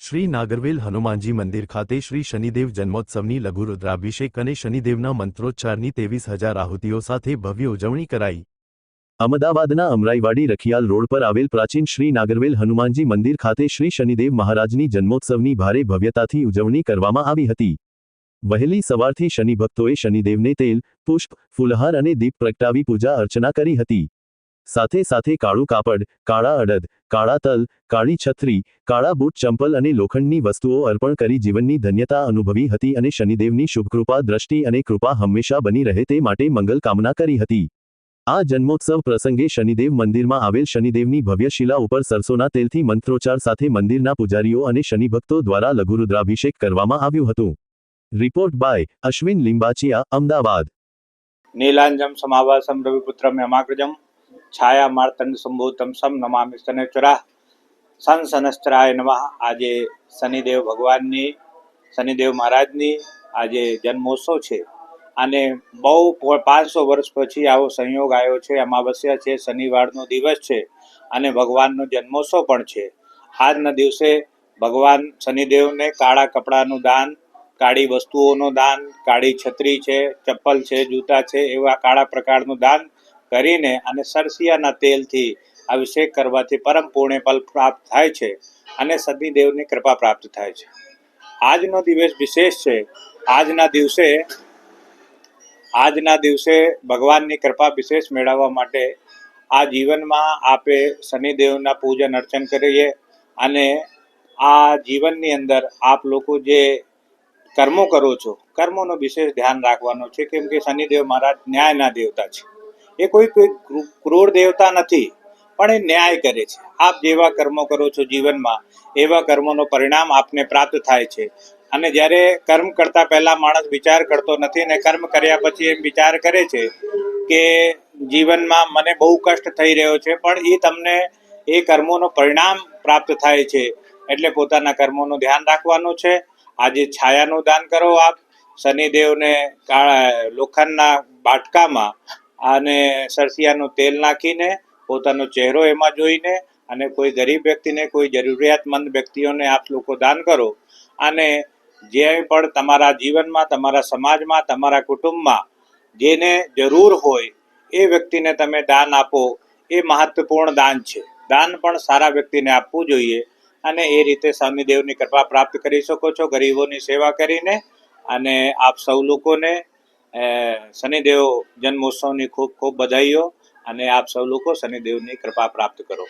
શ્રી નાગરવેલ હનુમાનજી મંદિર ખાતે શ્રી શનિદેવ જન્મોત્સવની લઘુ રુદ્રાભિષેક અને શનિદેવના મંત્રોચ્ચારની 23,000 આહુતિઓ સાથે ભવ્ય ઉજવણી કરાઈ। અમદાવાદના અમરાઈવાડી રખિયાલ રોડ પર આવેલ પ્રાચીન શ્રી નાગરવેલ હનુમાનજી મંદિર ખાતે શ્રી શનિદેવ મહારાજની જન્મોત્સવની ભારે ભવ્યતાથી ઉજવણી કરવામાં આવી હતી। વહેલી સવારથી શનિભક્તોએ શનિદેવને તેલ, પુષ્પ, ફૂલહાર અને દીપ પ્રગટાવી પૂજા અર્ચના કરી હતી। સાથે સાથે કાળું કાપડ, કાળા અડદ, કાળા તલ, કાળી છત્રી, કાળા બૂટ ચંપલ અને લોખંડની વસ્તુઓ અર્પણ કરી જીવનની ધન્યતા અનુભવી હતી અને શનિદેવની શુભકૃપા દ્રષ્ટિ અને કૃપા હંમેશા બની રહે તે માટે મંગલ કામના કરી હતી। આ જન્મોત્સવ પ્રસંગે શનિદેવ મંદિરમાં આવેલ શનિદેવની ભવ્ય શિલા ઉપર સરસોના તેલથી મંત્રોચ્ચાર સાથે મંદિરના પૂજારીઓ અને શનિભક્તો દ્વારા લઘુરુદ્રાભિષેક કરવામાં આવ્યું હતું। Report by Ashwin Limbachiya, Ahmedabad. नीलांजम समावासम रविपुत्रम यमाग्रजम छाया मार्तंड संभूतम सम नमामि शनैश्चरा संसनस्त्राय नमः। આજે શનિદેવ ભગવાનની, શનિદેવ મહારાજની આજે જન્મોત્સવ છે અને બહુ 500 વર્ષ પછી આવો સંયોગ આવ્યો છે। અમાવસ્યા છે, શનિવારનો દિવસ છે અને ભગવાનનો જન્મોત્સવ પણ છે। આજના દિવસે ભગવાન શનિદેવને કાળા કપડાનું દાન, કાળી વસ્તુઓનું દાન, કાળી છત્રી છે, ચપ્પલ છે, જૂતા છે, એવા કાળા પ્રકારનું દાન કરીને અને સરસિયાના તેલથી અભિષેક કરવાથી પરમ પુણ્ય ફલ પ્રાપ્ત થાય છે અને શનિદેવની કૃપા પ્રાપ્ત થાય છે। આજનો દિવસ વિશેષ છે। આજના દિવસે ભગવાનની કૃપા વિશેષ મેળવવા માટે આ જીવનમાં આપે શનિદેવના પૂજન અર્ચન કરીએ અને આ જીવનની અંદર આપ લોકો જે કર્મો કરો છો, કર્મોનો વિશેષ ધ્યાન રાખવાનો છે, કેમ કે શનિદેવ મહારાજ ન્યાયના દેવતા છે। એ કોઈ ક્રૂર દેવતા નથી, પણ એ ન્યાય કરે છે। આપ જેવા કર્મો કરો છો જીવનમાં, એવા કર્મોનો પરિણામ આપને પ્રાપ્ત થાય છે। અને જ્યારે કર્મ કરતા પહેલા માણસ વિચાર કરતો નથી અને કર્મ કર્યા પછી એમ વિચાર કરે છે કે જીવનમાં મને બહુ કષ્ટ થઈ રહ્યો છે, પણ એ તમને એ કર્મોનો પરિણામ પ્રાપ્ત થાય છે। એટલે પોતાના કર્મોનું ધ્યાન રાખવાનું છે। આજે છાયાનું દાન કરો આપ શનિદેવને લોખંડના બાટકામાં અને સરસિયાનું તેલ નાખીને પોતાનો ચહેરો એમાં જોઈને અને કોઈ ગરીબ વ્યક્તિને, કોઈ જરૂરિયાતમંદ વ્યક્તિઓને આપ લોકો દાન કરો અને જે પણ તમારા જીવનમાં, તમારા સમાજમાં, તમારા કુટુંબમાં જેને જરૂર હોય એ વ્યક્તિને તમે દાન આપો। એ મહત્વપૂર્ણ દાન છે। દાન પણ સારા વ્યક્તિને આપવું જોઈએ અને એ રીતે શનિદેવની કૃપા પ્રાપ્ત કરી શકો છો ગરીબોની સેવા કરીને। અને આપ સૌ લોકોને શનિદેવ જન્મોત્સવની ખૂબ ખૂબ બધાઈઓ અને આપ સૌ લોકો શનિદેવની કૃપા પ્રાપ્ત કરો।